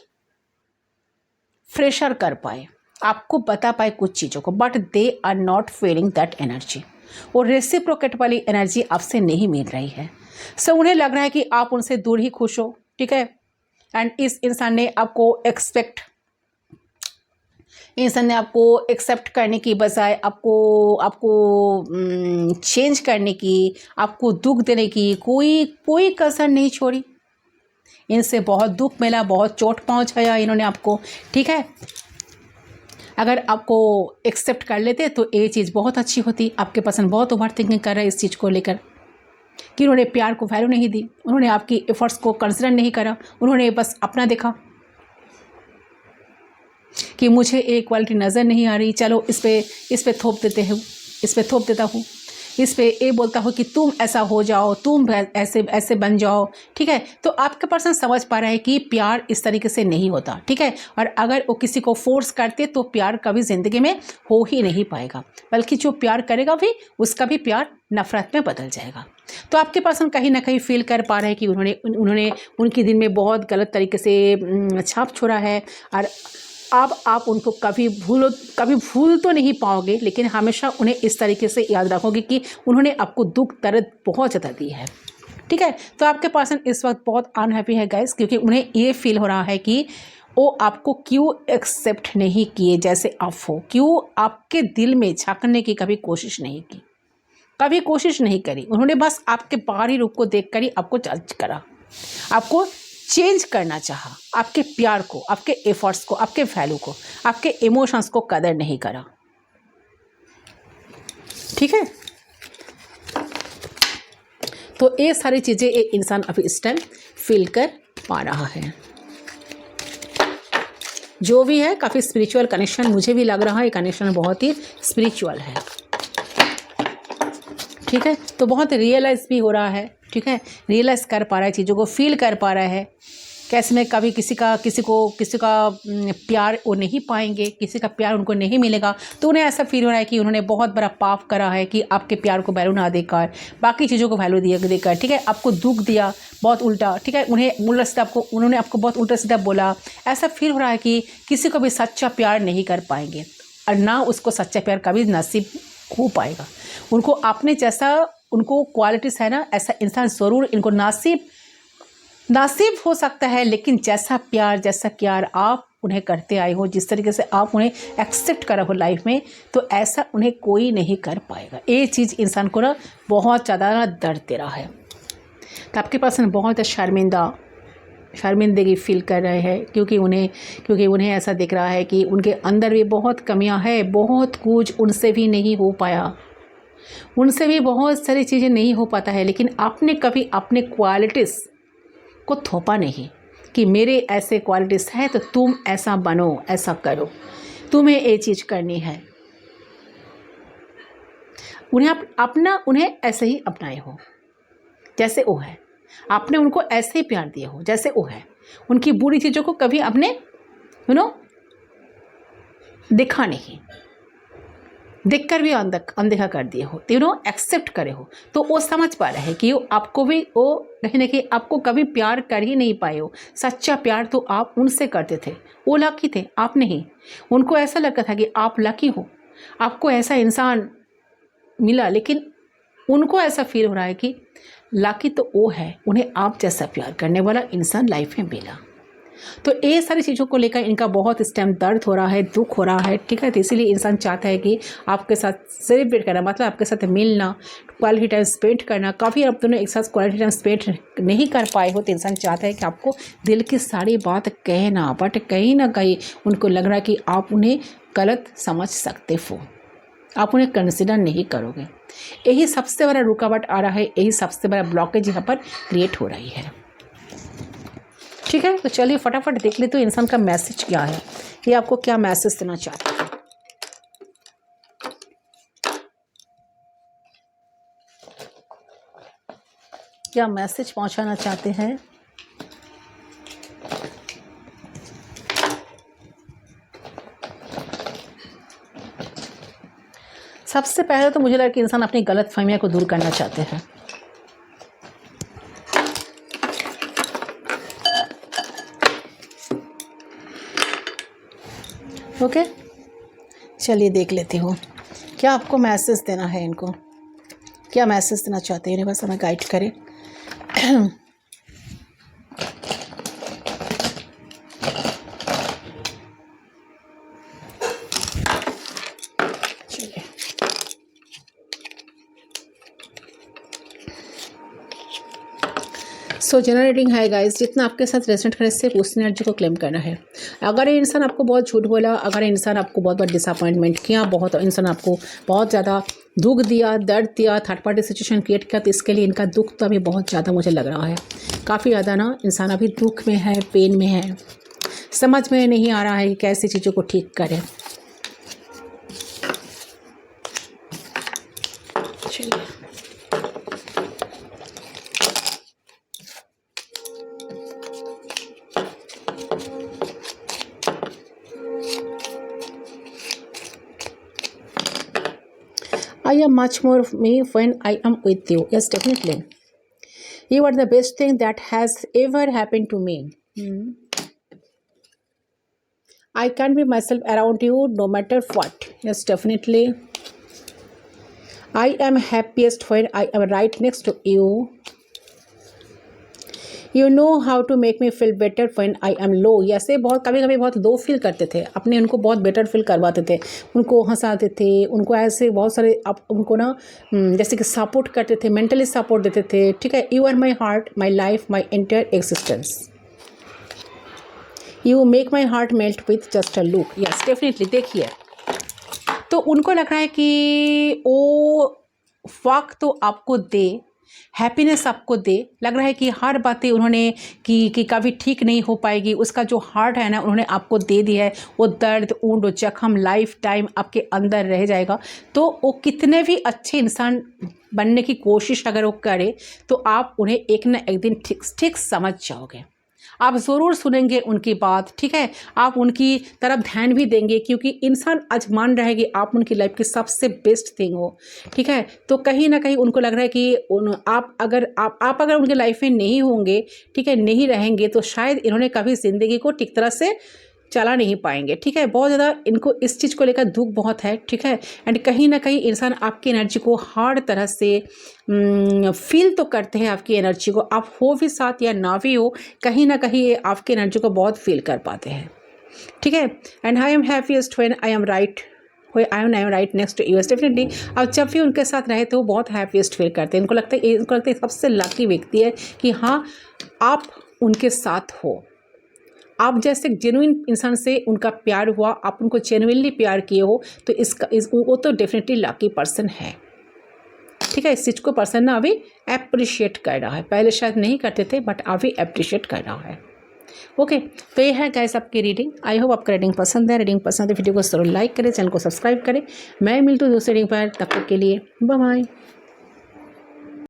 Speaker 1: फ्रेशर कर पाए, आपको बता पाए कुछ चीज़ों को, but they are not feeling that energy. वो रेसिप्रोकेट वाली एनर्जी आपसे नहीं मिल रही है। सो उन्हें लग रहा है कि आप उनसे दूर ही खुश हो, ठीक है। एंड इस इंसान ने आपको एक्सेप्ट करने की बजाय आपको चेंज करने की, आपको दुख देने की कोई कसर नहीं छोड़ी। इनसे बहुत दुख मिला, बहुत चोट पहुंचाया इन्होंने आपको, ठीक है। अगर आपको एक्सेप्ट कर लेते तो ये चीज़ बहुत अच्छी होती। आपके पर्सन बहुत ओवर थिंकिंग कर रहे हैं इस चीज़ को लेकर कि उन्होंने प्यार को वैल्यू नहीं दी, उन्होंने आपकी एफर्ट्स को कंसिडर नहीं करा, उन्होंने बस अपना देखा कि मुझे एक क्वालिटी नज़र नहीं आ रही, चलो इस पे थोप देता हूँ, इस पे ये बोलता हो कि तुम ऐसा हो जाओ, तुम ऐसे बन जाओ, ठीक है। तो आपका पर्सन समझ पा रहा है कि प्यार इस तरीके से नहीं होता, ठीक है। और अगर वो किसी को फोर्स करते तो प्यार कभी ज़िंदगी में हो ही नहीं पाएगा, बल्कि जो प्यार करेगा भी उसका भी प्यार नफरत में बदल जाएगा। तो आपके पर्सन कहीं ना कहीं फील कर पा रहे हैं कि उन्होंने उनके दिल में बहुत गलत तरीके से छाप छोड़ा है। और अब आप उनको कभी भूल तो नहीं पाओगे, लेकिन हमेशा उन्हें इस तरीके से याद रखोगे कि उन्होंने आपको दुख दर्द बहुत ज़्यादा दी है, ठीक है। तो आपके पर्सन इस वक्त बहुत अनहैप्पी है गाइस, क्योंकि उन्हें ये फील हो रहा है कि वो आपको क्यों एक्सेप्ट नहीं किए जैसे आप हो, क्यों आपके दिल में झांकने की कभी कोशिश नहीं की, कभी कोशिश नहीं करी। उन्होंने बस आपके बाहरी रूप को देख कर ही आपको जज करा, आपको चेंज करना चाहा, आपके प्यार को, आपके एफर्ट्स को, आपके वैल्यू को, आपके इमोशंस को कदर नहीं करा, ठीक है। तो ये सारी चीज़ें एक इंसान अभी इस टाइम फील कर पा रहा है। जो भी है काफ़ी स्पिरिचुअल कनेक्शन मुझे भी लग रहा है, कनेक्शन बहुत ही स्पिरिचुअल है, ठीक है। तो बहुत रियलाइज़ भी हो रहा है, ठीक है, रियलाइज़ कर पा रहा है, चीज़ों को फील कर पा रहा है। कैसे में कभी किसी का प्यार वो नहीं पाएंगे, किसी का प्यार उनको नहीं मिलेगा, तो उन्हें ऐसा फील हो रहा है कि उन्होंने बहुत बड़ा पाप करा है कि आपके प्यार को वैल्यू ना देकर, बाकी चीज़ों को वैल्यू देकर, ठीक है, आपको दुख दिया बहुत उल्टा, ठीक है, उन्होंने आपको बहुत उल्टा सीधा बोला। ऐसा फील हो रहा है कि किसी को भी सच्चा प्यार नहीं कर पाएंगे और ना उसको सच्चा प्यार कभी नसीब हो पाएगा। उनको आपने जैसा उनको क्वालिटीज़ है ना, ऐसा इंसान ज़रूर इनको नासिब हो सकता है, लेकिन जैसा प्यार आप उन्हें करते आए हो, जिस तरीके से आप उन्हें एक्सेप्ट करा हो लाइफ में, तो ऐसा उन्हें कोई नहीं कर पाएगा। ये चीज़ इंसान को ना बहुत ज़्यादा ना दर्द दे रहा है। तो आपके पर्सन बहुत शर्मिंदगी फील कर रहे हैं, क्योंकि उन्हें ऐसा दिख रहा है कि उनके अंदर भी बहुत कमियां है, बहुत कुछ उनसे भी नहीं हो पाया, उनसे भी बहुत सारी चीज़ें नहीं हो पाता है। लेकिन आपने कभी अपने क्वालिटीज़ को थोपा नहीं कि मेरे ऐसे क्वालिटीज़ है तो तुम ऐसा बनो, ऐसा करो, तुम्हें ये चीज़ करनी है। उन्हें ऐसे ही अपनाए हो जैसे वो है, आपने उनको ऐसे ही प्यार दिए हो जैसे वो है। उनकी बुरी चीज़ों को कभी आपने देखा नहीं, देखकर भी अनदेखा कर दिए हो, एक्सेप्ट करे हो। तो वो समझ पा रहे हैं कि आपको भी वो कहीं ना कहीं आपको कभी प्यार कर ही नहीं पाए हो। सच्चा प्यार तो आप उनसे करते थे, वो लकी थे, आप नहीं। उनको ऐसा लगता था कि आप लकी हो, आपको ऐसा इंसान मिला, लेकिन उनको ऐसा फील हो रहा है कि लकी तो वो है, उन्हें आप जैसा प्यार करने वाला इंसान लाइफ में मिला। तो ये सारी चीज़ों को लेकर इनका बहुत इस टाइम दर्द हो रहा है, दुख हो रहा है, ठीक है। तो इसीलिए इंसान चाहता है कि आपके साथ सेलिब्रेट करना, मतलब आपके साथ मिलना, क्वालिटी टाइम स्पेंड करना। काफ़ी आप दोनों एक साथ क्वालिटी टाइम स्पेंड नहीं कर पाए हो, तो इंसान चाहता है कि आपको दिल की सारी बात कहना, बट कहीं ना कहीं उनको लग रहा है कि आप उन्हें गलत समझ सकते हो, आप उन्हें कंसिडर नहीं करोगे। यही सबसे बड़ा रुकावट आ रहा है, यही सबसे बड़ा ब्लॉकेज यहाँ पर क्रिएट हो रही है, ठीक है। तो चलिए फटाफट देख ले तो इंसान का मैसेज क्या है, ये आपको क्या मैसेज देना चाहता है। क्या मैसेज पहुंचाना चाहते हैं। सबसे पहले तो मुझे लगा कि इंसान अपनी गलत फहमियाँ को दूर करना चाहते हैं। ओके, चलिए देख लेती हूँ क्या आपको मैसेज देना है इनको, क्या मैसेज देना चाहते हैं यूनिवर्स हमें गाइड करें। सो जनरेटिंग है गाइस, जितना आपके साथ रेजोनेट करे सिर्फ उस एनर्जी को क्लेम करना है। अगर ये इंसान आपको बहुत झूठ बोला, अगर इंसान आपको बहुत बार डिसअपॉइंटमेंट किया, बहुत इंसान आपको बहुत ज़्यादा दुख दिया, दर्द दिया, थर्ड पार्टी सिचुएशन क्रिएट किया, तो इसके लिए इनका दुख तो अभी बहुत ज़्यादा मुझे लग रहा है। काफ़ी ज़्यादा ना इंसान अभी दुख में है, पेन में है, समझ में नहीं आ रहा है कि कैसी चीज़ों को ठीक करें। चलिए I am much more me when I am with you. Yes, definitely. You are the best thing that has ever happened to me. I can be myself around you no matter what. Yes, definitely. I am happiest when I am right next to you. You know how to make me feel better when I am low. ऐसे बहुत कभी कभी बहुत low feel करते थे, अपने उनको बहुत बेटर फील करवाते थे, उनको हंसाते थे, उनको ऐसे बहुत सारे आप उनको ना जैसे कि सपोर्ट करते थे, मेंटली सपोर्ट देते थे। ठीक है, you are my heart, my life, my entire existence. You make my heart melt with just a look. Yes definitely. देखिए, तो उनको लग रहा है कि वो वक्त तो आपको दे, हैप्पीनेस आपको दे, लग रहा है कि हर बातें उन्होंने कि कभी ठीक नहीं हो पाएगी, उसका जो हार्ट है ना उन्होंने आपको दे दिया है, वो दर्द, ऊंड, जख्म लाइफ टाइम आपके अंदर रह जाएगा। तो वो कितने भी अच्छे इंसान बनने की कोशिश अगर वो करे, तो आप उन्हें एक ना एक दिन ठीक समझ जाओगे। आप ज़रूर सुनेंगे उनकी बात। ठीक है, आप उनकी तरफ ध्यान भी देंगे, क्योंकि इंसान आज मान रहा है कि आप उनकी लाइफ की सबसे बेस्ट थिंग हो। ठीक है, तो कहीं ना कहीं उनको लग रहा है कि आप अगर उनकी लाइफ में नहीं होंगे, ठीक है, नहीं रहेंगे, तो शायद इन्होंने कभी ज़िंदगी को ठीक तरह से चला नहीं पाएंगे। ठीक है, बहुत ज़्यादा इनको इस चीज़ को लेकर दुख बहुत है। ठीक है, एंड कहीं ना कहीं इंसान आपकी एनर्जी को हर तरह से फील तो करते हैं, आपकी एनर्जी को, आप हो भी साथ या ना भी हो, कहीं ना कहीं आपकी एनर्जी को बहुत फील कर पाते हैं। ठीक है, and I am happiest when I am right next to you. Definitely अब जब भी उनके साथ रहे तो वो बहुत हैप्पीएस्ट फील करते हैं। उनको लगता है सबसे लकी व्यक्ति है कि हाँ आप उनके साथ हो, आप जैसे जेन्युइन इंसान से उनका प्यार हुआ, आप उनको जेन्युइनली प्यार किए हो, तो वो तो डेफिनेटली लकी पर्सन है। ठीक है, इस चीज़ को पर्सन ना अभी अप्रिशिएट कर रहा है, पहले शायद नहीं करते थे बट अभी अप्रिशिएट कर रहा है। ओके, तो ये है गाइस आपकी रीडिंग। आई होप आपका रीडिंग पसंद है। रीडिंग पसंद है वीडियो को जरूर लाइक करें, चैनल को सब्सक्राइब करें। मैं मिलती हूँ दूसरी रीडिंग पर, तब तक के लिए बाय बाय।